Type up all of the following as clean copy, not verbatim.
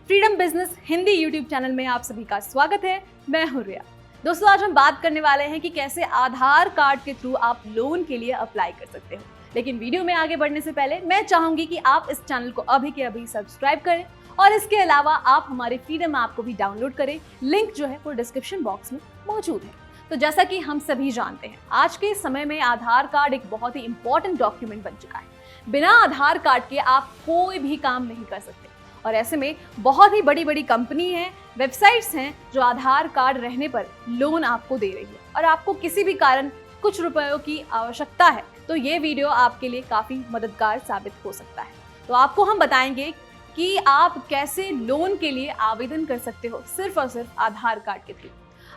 Freedom business Hindi YouTube channel में आप सभी का स्वागत है। मैं हूं रिया। दोस्तों, आज हम बात करने वाले हैं कि कैसे आधार कार्ड के थ्रू आप लोन के लिए अप्लाई कर सकते हो। लेकिन वीडियो में आगे बढ़ने से पहले मैं चाहूंगी कि आप इस चैनल को अभी के अभी सब्सक्राइब करें और इसके अलावा आप हमारे फ्रीडम ऐप को भी डाउनलोड करें। लिंक जो है वो डिस्क्रिप्शन बॉक्स में मौजूद है। तो जैसा कि हम सभी जानते हैं, आज के समय में आधार कार्ड एक बहुत ही इंपॉर्टेंट डॉक्यूमेंट बन चुका है। बिना आधार कार्ड के आप कोई भी काम नहीं कर सकते और ऐसे में बहुत ही बड़ी बड़ी कंपनी हैं, वेबसाइट्स हैं जो आधार कार्ड रहने पर लोन आपको दे रही है और आपको किसी भी कारण कुछ रुपयों की आवश्यकता है तो ये वीडियो आपके लिए काफ़ी मददगार साबित हो सकता है। तो आपको हम बताएंगे कि आप कैसे लोन के लिए आवेदन कर सकते हो सिर्फ और सिर्फ आधार कार्ड के थ्रू।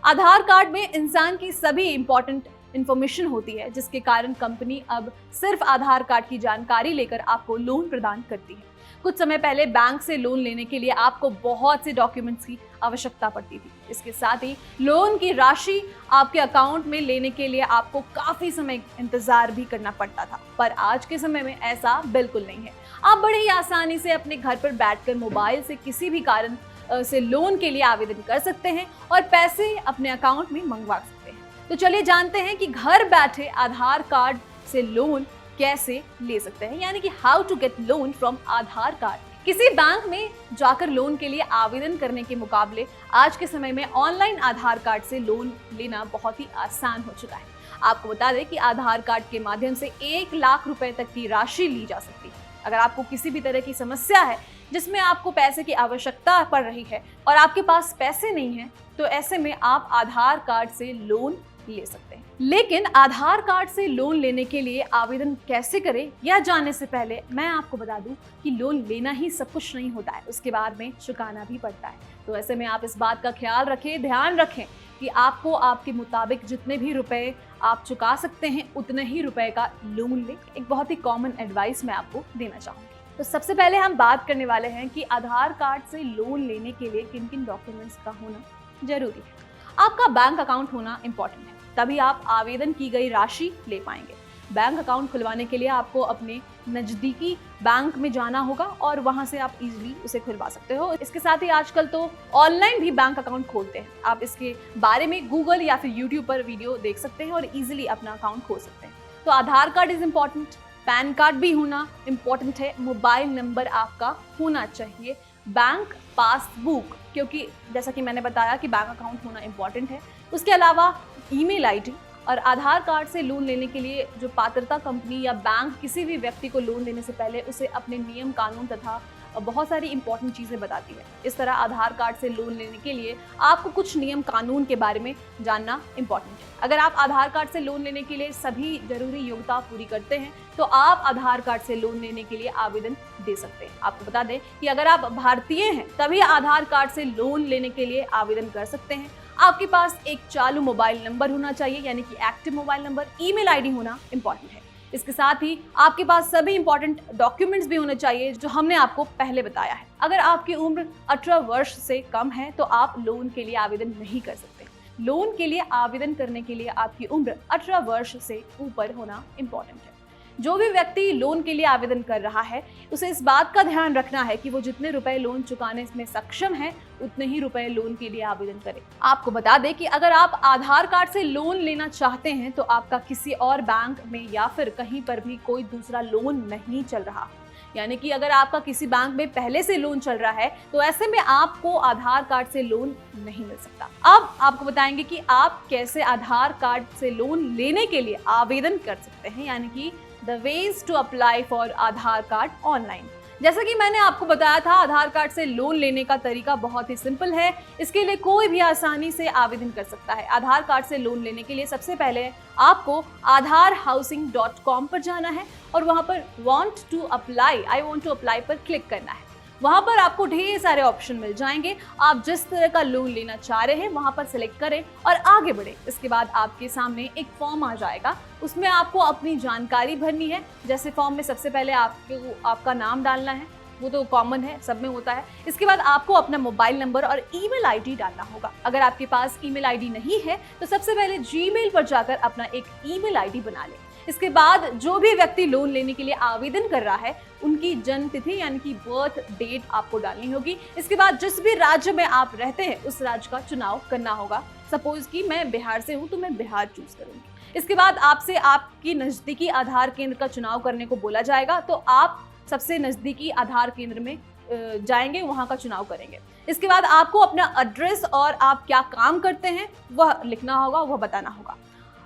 आधार कार्ड में इंसान की सभी इंपॉर्टेंट इंफॉर्मेशन होती है जिसके कारण कंपनी अब सिर्फ आधार कार्ड की जानकारी लेकर आपको लोन प्रदान करती है। कुछ समय पहले बैंक से लोन लेने के लिए आपको बहुत से डॉक्यूमेंट्स की आवश्यकता पड़ती थी। इसके साथ ही लोन की राशि आपके अकाउंट में लेने के लिए आपको काफी समय इंतजार भी करना पड़ता था, पर आज के समय में ऐसा बिल्कुल नहीं है। आप बड़े ही आसानी से अपने घर पर बैठकर मोबाइल से किसी भी कारण से लोन के लिए आवेदन कर सकते हैं और पैसे अपने अकाउंट में मंगवा सकते हैं। तो चलिए जानते हैं कि घर बैठे आधार कार्ड से लोन कैसे ले सकते हैं, यानी कि how to get loan from Aadhaar card. किसी बैंक में जाकर लोन के लिए आवेदन करने के मुकाबले आज के समय में ऑनलाइन आधार कार्ड से लोन लेना बहुत ही आसान हो चुका है। आपको बता दें कि आधार कार्ड के माध्यम से 1 लाख रुपए तक की राशि ली जा सकती है। अगर आपको किसी भी तरह की समस्या है जिसमें आपको पैसे की आवश्यकता पड़ रही है और आपके पास पैसे नहीं है, तो ऐसे में आप आधार कार्ड से लोन ले सकते हैं। लेकिन आधार कार्ड से लोन लेने के लिए आवेदन कैसे करें यह जानने से पहले मैं आपको बता दूं कि लोन लेना ही सब कुछ नहीं होता है, उसके बाद में चुकाना भी पड़ता है। तो ऐसे में आप इस बात का ख्याल रखें, ध्यान रखें कि आपको आपके मुताबिक जितने भी रुपए आप चुका सकते हैं उतने ही रुपए का लोन लें। एक बहुत ही कॉमन एडवाइस मैं आपको देना चाहूँगी। तो सबसे पहले हम बात करने वाले हैं कि आधार कार्ड से लोन लेने के लिए किन किन डॉक्यूमेंट्स का होना जरूरी है। आपका बैंक अकाउंट होना इंपॉर्टेंट है, तभी आप आवेदन की गई राशि ले पाएंगे। बैंक अकाउंट खुलवाने के लिए आपको अपने नज़दीकी बैंक में जाना होगा और वहां से आप इजीली उसे खुलवा सकते हो। इसके साथ ही आजकल तो ऑनलाइन भी बैंक अकाउंट खोलते हैं। आप इसके बारे में गूगल या फिर यूट्यूब पर वीडियो देख सकते हैं और इजीली अपना अकाउंट खोल सकते हैं। तो Aadhaar card is important, PAN card भी होना इम्पॉर्टेंट है, मोबाइल नंबर आपका होना चाहिए, बैंक पासबुक, क्योंकि जैसा कि मैंने बताया कि बैंक अकाउंट होना इम्पॉर्टेंट है। उसके अलावा ईमेल आईडी और आधार कार्ड से लोन लेने के लिए जो पात्रता कंपनी या बैंक किसी भी व्यक्ति को लोन देने से पहले उसे अपने नियम कानून तथा बहुत सारी इंपॉर्टेंट चीज़ें बताती है। इस तरह आधार कार्ड से लोन लेने के लिए आपको कुछ नियम कानून के बारे में जानना इंपॉर्टेंट है। अगर आप आधार कार्ड से लोन लेने के लिए सभी जरूरी योग्यता पूरी करते हैं तो आप आधार कार्ड से लोन लेने के लिए आवेदन दे सकते हैं। आपको बता दें कि अगर आप भारतीय हैं तभी आधार कार्ड से लोन लेने के लिए आवेदन कर सकते हैं। आपके पास एक चालू मोबाइल नंबर होना चाहिए, यानी कि active mobile number, email ID होना इंपॉर्टेंट है। इसके साथ ही आपके पास सभी इंपॉर्टेंट डॉक्यूमेंट्स भी होने चाहिए जो हमने आपको पहले बताया है। अगर आपकी उम्र 18 वर्ष से कम है तो आप लोन के लिए आवेदन नहीं कर सकते। लोन के लिए आवेदन करने के लिए आपकी उम्र 18 वर्ष से ऊपर होना इंपॉर्टेंट है। जो भी व्यक्ति लोन के लिए आवेदन कर रहा है उसे इस बात का ध्यान रखना है कि वो जितने रुपए लोन चुकाने में सक्षम है उतने ही रुपए लोन के लिए आवेदन करें। आपको बता दें कि अगर आप आधार कार्ड से लोन लेना चाहते हैं तो आपका किसी और बैंक में या फिर कहीं पर भी कोई दूसरा लोन नहीं चल रहा, यानी कि अगर आपका किसी बैंक में पहले से लोन चल रहा है तो ऐसे में आपको आधार कार्ड से लोन नहीं मिल सकता। अब आपको बताएंगे कि आप कैसे आधार कार्ड से लोन लेने के लिए आवेदन कर सकते हैं, यानी कि the ways to apply for Aadhaar card online. जैसा कि मैंने आपको बताया था, आधार कार्ड से लोन लेने का तरीका बहुत ही सिंपल है। इसके लिए कोई भी आसानी से आवेदन कर सकता है। आधार कार्ड से लोन लेने के लिए सबसे पहले आपको aadharhousing.com पर जाना है और वहां पर आई वांट टू अप्लाई पर क्लिक करना है। वहां पर आपको ढेर सारे ऑप्शन मिल जाएंगे। आप जिस तरह का लोन लेना चाह रहे हैं वहां पर सिलेक्ट करें और आगे बढ़े। इसके बाद आपके सामने एक फॉर्म आ जाएगा, उसमें आपको अपनी जानकारी भरनी है। जैसे फॉर्म में सबसे पहले आपका नाम डालना है, वो तो कॉमन है, सब में होता है। इसके बाद आपको अपना मोबाइल नंबर और ईमेल आईडी डालना होगा। अगर आपके पास ईमेल आईडी नहीं है तो सबसे पहले जीमेल पर जाकर अपना एक ईमेल आईडी बना लें। इसके बाद जो भी व्यक्ति लोन लेने के लिए आवेदन कर रहा है उनकी जन्म तिथि यानी कि बर्थ डेट आपको डालनी होगी। इसके बाद जिस भी राज्य में आप रहते हैं उस राज्य का चुनाव करना होगा। सपोज कि मैं बिहार से हूं तो मैं बिहार चूज करूंगी। इसके बाद आपसे आपकी नजदीकी आधार केंद्र का चुनाव करने को बोला जाएगा, तो आप सबसे नजदीकी आधार केंद्र में जाएंगे, वहां का चुनाव करेंगे। इसके बाद आपको अपना एड्रेस और आप क्या काम करते हैं वह लिखना होगा, वह बताना होगा।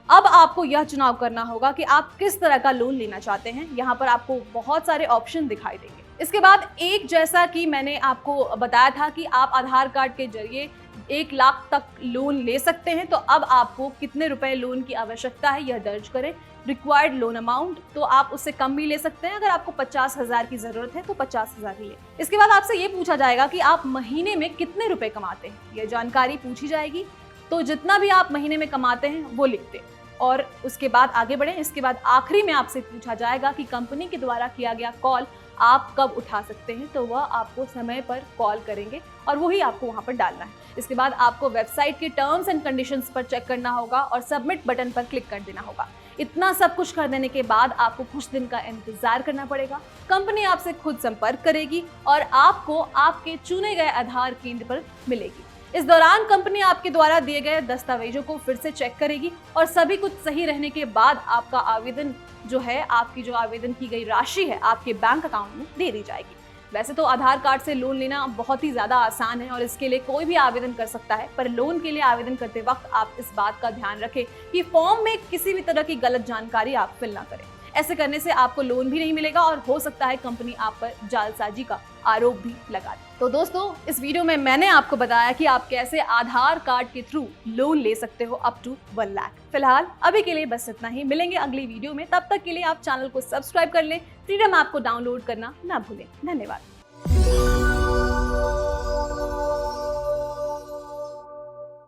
अब आपको यह चुनाव करना होगा कि आप किस तरह का लोन लेना चाहते हैं। यहाँ पर आपको बहुत सारे ऑप्शन दिखाई देंगे। इसके बाद एक, जैसा कि मैंने आपको बताया था कि आप आधार कार्ड के जरिए 1 लाख तक लोन ले सकते हैं, तो अब आपको कितने रुपए लोन की आवश्यकता है यह दर्ज करें। रिक्वायर्ड लोन अमाउंट, तो आप उससे कम भी ले सकते हैं। अगर आपको 50,000 की जरूरत है तो 50,000 ही ले। इसके बाद आपसे ये पूछा जाएगा कि आप महीने में कितने रुपए कमाते हैं, यह जानकारी पूछी जाएगी। तो जितना भी आप महीने में कमाते हैं वो लिखते हैं और उसके बाद आगे बढ़ें। इसके बाद आखिरी में आपसे पूछा जाएगा कि कंपनी के द्वारा किया गया कॉल आप कब उठा सकते हैं, तो वह आपको समय पर कॉल करेंगे और वही आपको वहां पर डालना है। इसके बाद आपको वेबसाइट के टर्म्स एंड कंडीशंस पर चेक करना होगा और सबमिट बटन पर क्लिक कर देना होगा। इतना सब कुछ कर देने के बाद आपको कुछ दिन का इंतजार करना पड़ेगा। कंपनी आपसे खुद संपर्क करेगी और आपको आपके चुने गए आधार केंद्र पर मिलेगी। इस दौरान कंपनी आपके द्वारा दिए गए दस्तावेजों को फिर से चेक करेगी और सभी कुछ सही रहने के बाद आपका आवेदन जो है, आपकी जो आवेदन की गई राशि है, आपके बैंक अकाउंट में दे दी जाएगी। वैसे तो आधार कार्ड से लोन लेना बहुत ही ज़्यादा आसान है और इसके लिए कोई भी आवेदन कर सकता है, पर लोन के लिए आवेदन करते वक्त आप इस बात का ध्यान रखें कि फॉर्म में किसी भी तरह की गलत जानकारी आप फिल ना करें। ऐसे करने से आपको लोन भी नहीं मिलेगा और हो सकता है कंपनी आप पर जालसाजी का आरोप भी लगा दे। तो दोस्तों, इस वीडियो में मैंने आपको बताया कि आप कैसे आधार कार्ड के थ्रू लोन ले सकते हो अप टू 1 लाख। फिलहाल अभी के लिए बस इतना ही। मिलेंगे अगली वीडियो में, तब तक के लिए आप चैनल को सब्सक्राइब कर लें। फ्रीडम ऐप को डाउनलोड करना ना भूलें। धन्यवाद।